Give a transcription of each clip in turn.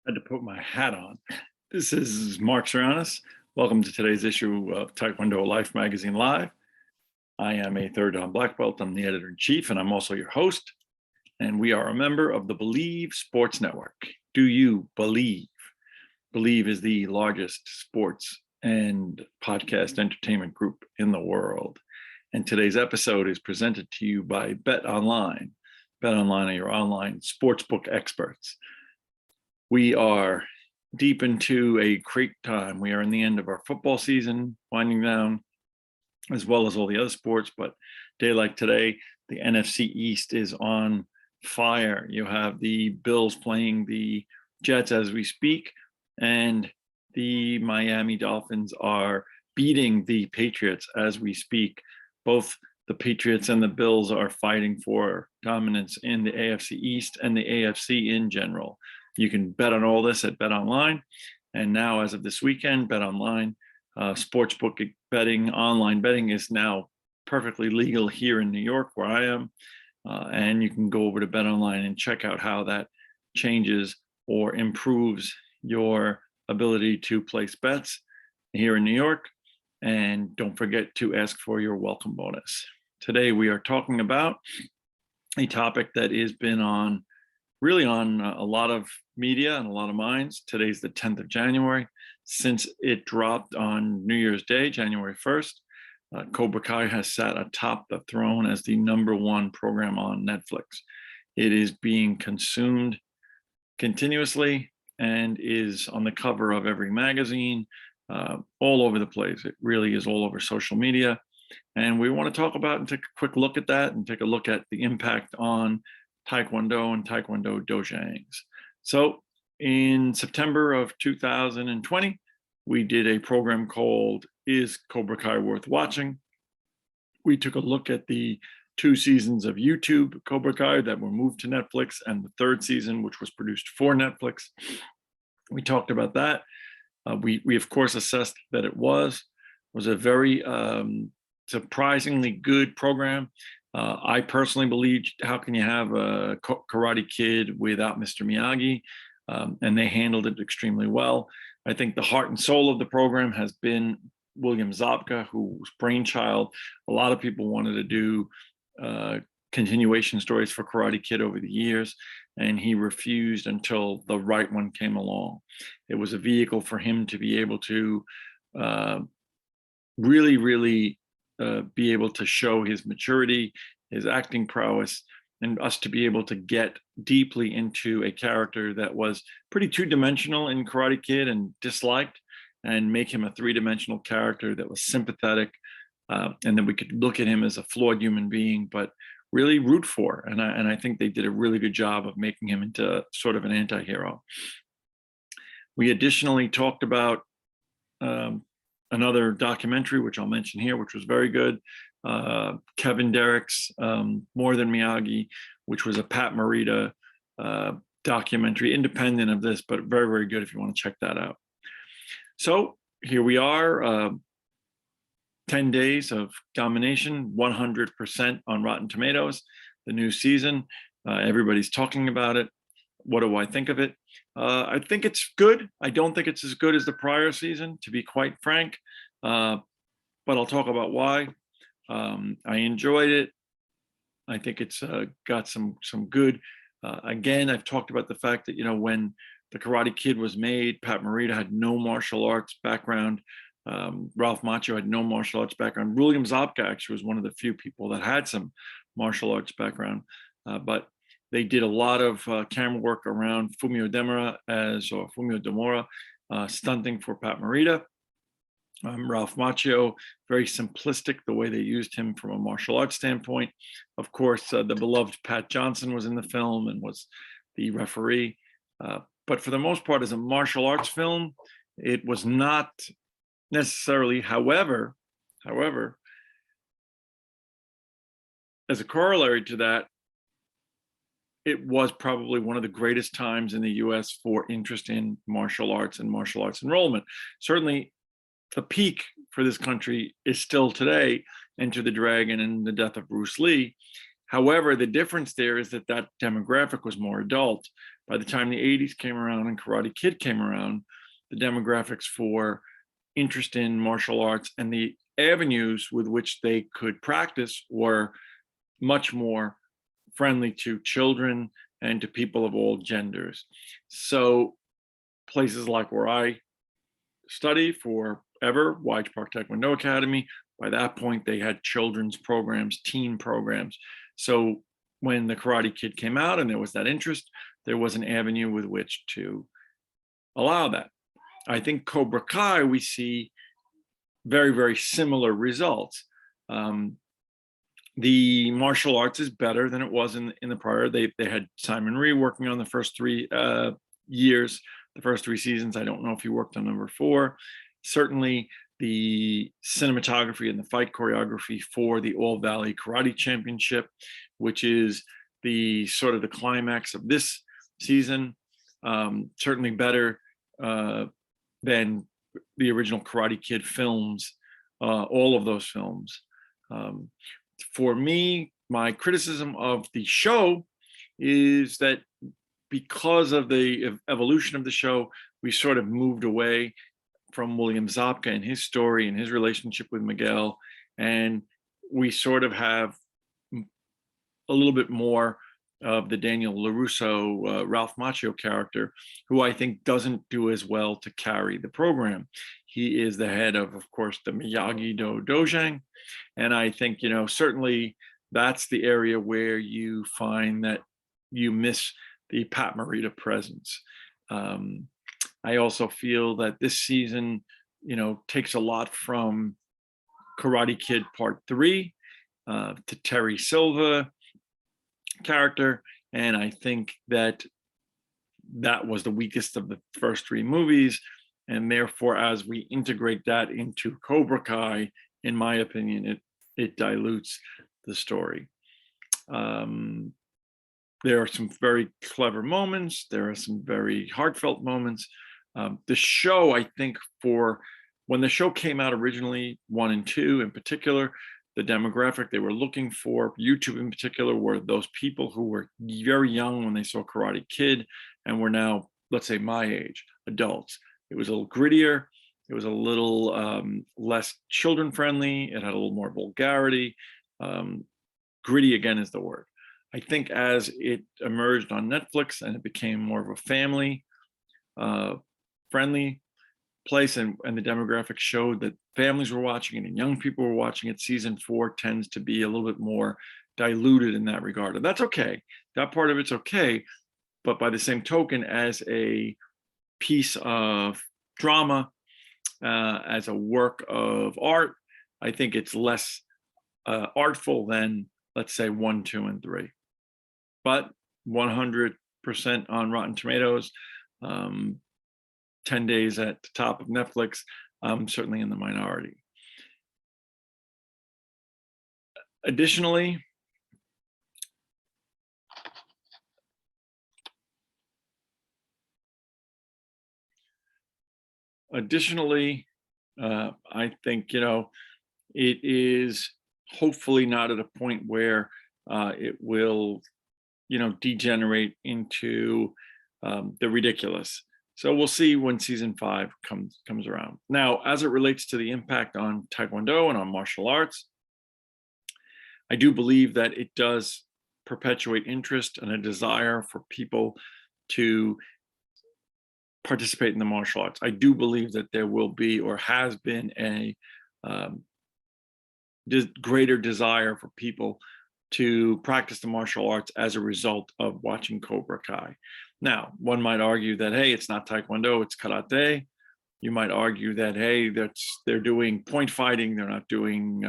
Had to put my hat on. This is Marc Zirogiannis. Welcome to today's issue of Taekwondo Life Magazine Live. I am a third dan black belt. I'm the editor-in-chief, and I'm also your host. And we are a member of the Believe Sports Network. Do you believe? Believe is the largest sports and podcast entertainment group in the world. And today's episode is presented to you by Bet Online. Bet Online are your online sportsbook experts. We are deep into a great time. We are in the end of our football season, winding down, as well as all the other sports. But a day like today, the NFC East is on fire. You have the Bills playing the Jets as we speak, and the Miami Dolphins are beating the Patriots as we speak. Both the Patriots and the Bills are fighting for dominance in the AFC East and the AFC in general. You can bet on all this at Bet Online. And now, as of this weekend, Bet Online, sportsbook betting, online betting is now perfectly legal here in New York, where I am. And you can go over to Bet Online and check out how that changes or improves your ability to place bets here in New York. And don't forget to ask for your welcome bonus. Today, we are talking about a topic that has been on a lot of media and a lot of minds. Today's the 10th of January. Since it dropped on New Year's Day, January 1st, Cobra Kai has sat atop the throne as the #1 program on Netflix. It is being consumed continuously and is on the cover of every magazine, all over the place. It really is all over social media. And we want to talk about and take a quick look at that and take a look at the impact on Taekwondo and Taekwondo Dojangs. So in September of 2020, we did a program called Is Cobra Kai Worth Watching? We took a look at the 2 seasons of YouTube Cobra Kai that were moved to Netflix and the 3rd season, which was produced for Netflix. We talked about that. We of course assessed that it was a very surprisingly good program. I personally believe, how can you have a Karate Kid without Mr. Miyagi? And they handled it extremely well. I think the heart and soul of the program has been William Zabka, whose brainchild. A lot of people wanted to do continuation stories for Karate Kid over the years, and he refused until the right one came along. It was a vehicle for him to be able to really be able to show his maturity, his acting prowess, and us to be able to get deeply into a character that was pretty 2-dimensional in Karate Kid and disliked, and make him a 3-dimensional character that was sympathetic, and then we could look at him as a flawed human being, but really root for. And I think they did a really good job of making him into sort of an anti-hero. We additionally talked about another documentary, which I'll mention here, which was very good. Kevin Derrick's More Than Miyagi, which was a Pat Morita documentary, independent of this, but very, very good if you want to check that out. So here we are, 10 days of domination, 100% on Rotten Tomatoes, the new season. Everybody's talking about it. What do I think of it? I think it's good. I don't think it's as good as the prior season, to be quite frank, but I'll talk about why. I enjoyed it. I think it's got some good. Again, I've talked about the fact that, when the Karate Kid was made, Pat Morita had no martial arts background. Ralph Macchio had no martial arts background. William Zabka actually was one of the few people that had some martial arts background, but they did a lot of camera work around Fumio Demura, stunting for Pat Morita. Ralph Macchio, very simplistic the way they used him from a martial arts standpoint. Of course, the beloved Pat Johnson was in the film and was the referee. But for the most part, as a martial arts film, it was not necessarily. However, as a corollary to that, it was probably one of the greatest times in the US for interest in martial arts and martial arts enrollment. Certainly, the peak for this country is still today Enter the Dragon and the death of Bruce Lee. However, the difference there is that that demographic was more adult. By the time the 80s came around and Karate Kid came around, the demographics for interest in martial arts and the avenues with which they could practice were much more friendly to children and to people of all genders. So places like where I study forever, Wyche Park Taekwondo Academy, by that point they had children's programs, teen programs. So when the Karate Kid came out and there was that interest, there was an avenue with which to allow that. I think Cobra Kai, we see very, very similar results. The martial arts is better than it was in the prior. They had Simon Rhee working on the first 3 years, the first 3 seasons. I don't know if he worked on number 4. Certainly the cinematography and the fight choreography for the All Valley Karate Championship, which is the sort of the climax of this season, certainly better than the original Karate Kid films, all of those films. For me, my criticism of the show is that because of the evolution of the show, we sort of moved away from William Zabka and his story and his relationship with Miguel, and we sort of have a little bit more of the Daniel LaRusso, Ralph Macchio character, who I think doesn't do as well to carry the program. He is the head of course, the Miyagi-Do Dojang. And I think, certainly that's the area where you find that you miss the Pat Morita presence. I also feel that this season, takes a lot from Karate Kid Part 3 to Terry Silva character. And I think that was the weakest of the first 3 movies. And therefore, as we integrate that into Cobra Kai, in my opinion, it dilutes the story. There are some very clever moments. There are some very heartfelt moments. The show, I think, when the show came out originally, 1 and 2 in particular, the demographic they were looking for, YouTube in particular, were those people who were very young when they saw Karate Kid and were now, let's say, my age, adults. It was a little grittier. It was a little less children friendly. It had a little more vulgarity. Gritty, again, is the word. I think as it emerged on Netflix and it became more of a family friendly place, and the demographics showed that families were watching it and young people were watching it, season 4 tends to be a little bit more diluted in that regard. And that's okay. That part of it's okay. But by the same token, as a piece of drama, as a work of art, I think it's less artful than, let's say, 1, 2, and 3. But 100% on Rotten Tomatoes, 10 days at the top of Netflix, I'm certainly in the minority. Additionally, I think, it is hopefully not at a point where it will, degenerate into the ridiculous. So we'll see when season 5 comes around. Now, as it relates to the impact on Taekwondo and on martial arts, I do believe that it does perpetuate interest and a desire for people to participate in the martial arts. I do believe that there will be, or has been, a greater desire for people to practice the martial arts as a result of watching Cobra Kai. Now, one might argue that, hey, it's not Taekwondo, it's karate. You might argue that, hey, they're doing point fighting, they're not doing,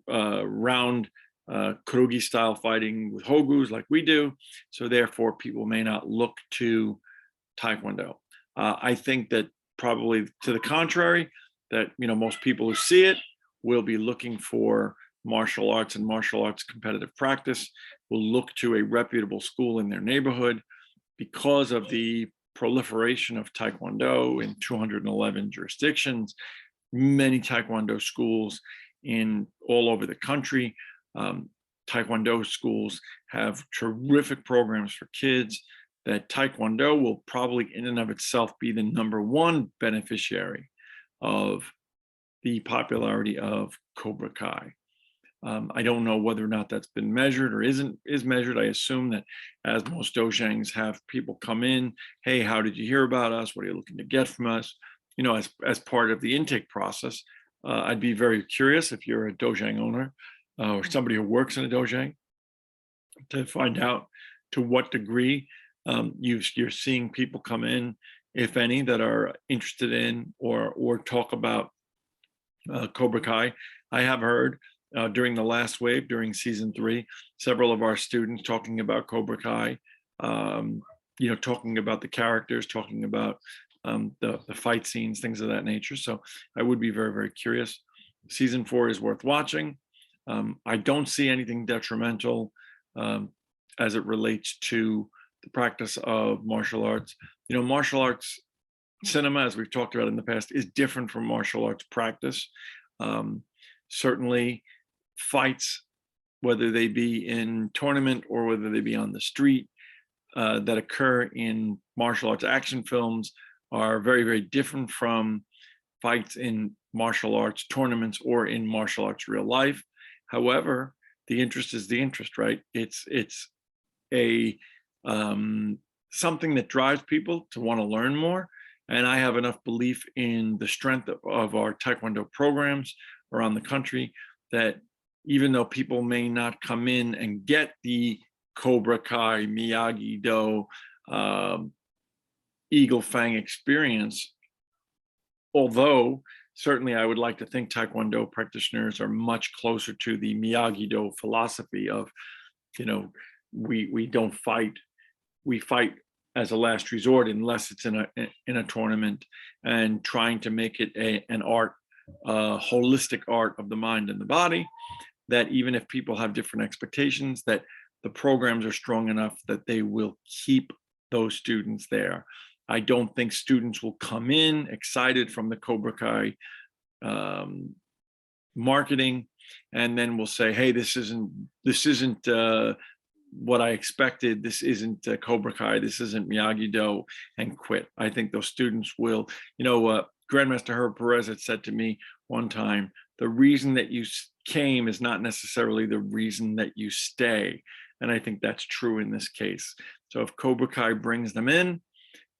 round kurugi style fighting with hogus like we do. So therefore, people may not look to Taekwondo. I think that probably to the contrary, that most people who see it will be looking for martial arts and martial arts competitive practice, will look to a reputable school in their neighborhood because of the proliferation of Taekwondo in 211 jurisdictions, many Taekwondo schools in all over the country. Taekwondo schools have terrific programs for kids, that Taekwondo will probably in and of itself be the number one beneficiary of the popularity of Cobra Kai. I don't know whether or not that's been measured or is measured. I assume that as most dojangs have people come in, hey, how did you hear about us? What are you looking to get from us? You know, as part of the intake process, I'd be very curious if you're a dojang owner or somebody who works in a dojang to find out to what degree you're seeing people come in, if any, that are interested in or talk about Cobra Kai. I have heard during the last wave, during season 3, several of our students talking about Cobra Kai, talking about the characters, talking about the fight scenes, things of that nature. So I would be very, very curious. Season 4 is worth watching. I don't see anything detrimental as it relates to the practice of martial arts. You know, martial arts cinema, as we've talked about in the past, is different from martial arts practice. Certainly fights, whether they be in tournament or whether they be on the street, that occur in martial arts action films are very, very different from fights in martial arts tournaments or in martial arts real life. However, the interest is the interest, right? It's a something that drives people to want to learn more. And I have enough belief in the strength of our Taekwondo programs around the country that even though people may not come in and get the Cobra Kai, Miyagi-Do, Eagle Fang experience, although certainly I would like to think Taekwondo practitioners are much closer to the Miyagi-Do philosophy of, you know, we don't fight, we fight as a last resort unless it's in a tournament, and trying to make it an art, holistic art of the mind and the body, that even if people have different expectations, that the programs are strong enough that they will keep those students there. I don't think students will come in excited from the Cobra Kai marketing and then will say, hey, this isn't what I expected, this isn't Cobra Kai, this isn't Miyagi-Do, and quit. I think those students will, Grandmaster Herb Perez had said to me one time, the reason that you came is not necessarily the reason that you stay. And I think that's true in this case. So if Cobra Kai brings them in,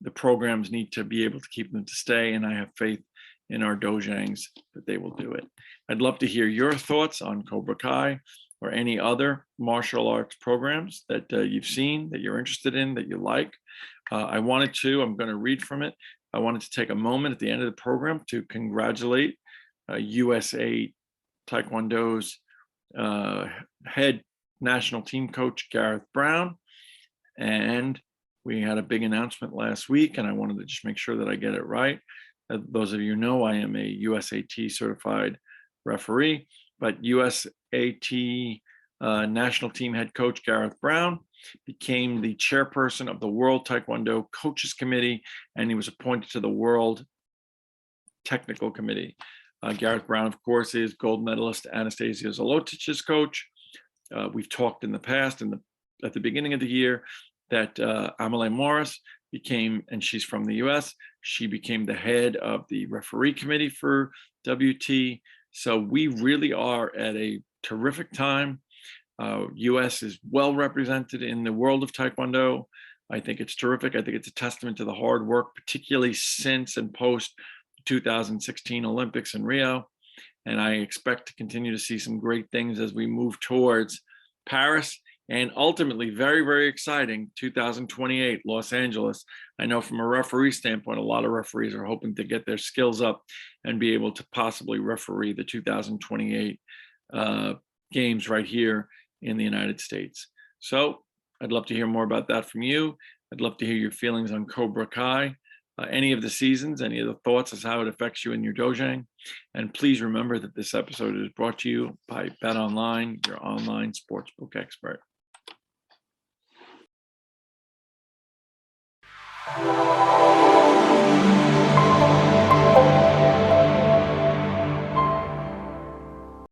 the programs need to be able to keep them to stay. And I have faith in our dojangs that they will do it. I'd love to hear your thoughts on Cobra Kai or any other martial arts programs that you've seen, that you're interested in, that you like. I'm going to read from it. I wanted to take a moment at the end of the program to congratulate USA Taekwondo's head national team coach, Gareth Brown. And we had a big announcement last week, and I wanted to just make sure that I get it right. Those of you know, I am a USAT certified referee, but USAT national team head coach Gareth Brown became the chairperson of the World Taekwondo Coaches Committee, and he was appointed to the World Technical Committee. Gareth Brown, of course, is gold medalist Anastasia Zolotic's coach. We've talked in the past, at the beginning of the year, that Amelie Morris became, and she's from the US, she became the head of the referee committee for WT. So we really are at a terrific time. US is well represented in the world of Taekwondo. I think it's terrific. I think it's a testament to the hard work, particularly since and post 2016 Olympics in Rio. And I expect to continue to see some great things as we move towards Paris and ultimately, very, very exciting, 2028 Los Angeles. I know from a referee standpoint, a lot of referees are hoping to get their skills up and be able to possibly referee the 2028 games right here in the United States. So I'd love to hear more about that from you. I'd love to hear your feelings on Cobra Kai, any of the seasons, any of the thoughts as how it affects you in your dojang. And please remember that this episode is brought to you by Bet Online, your online sportsbook expert.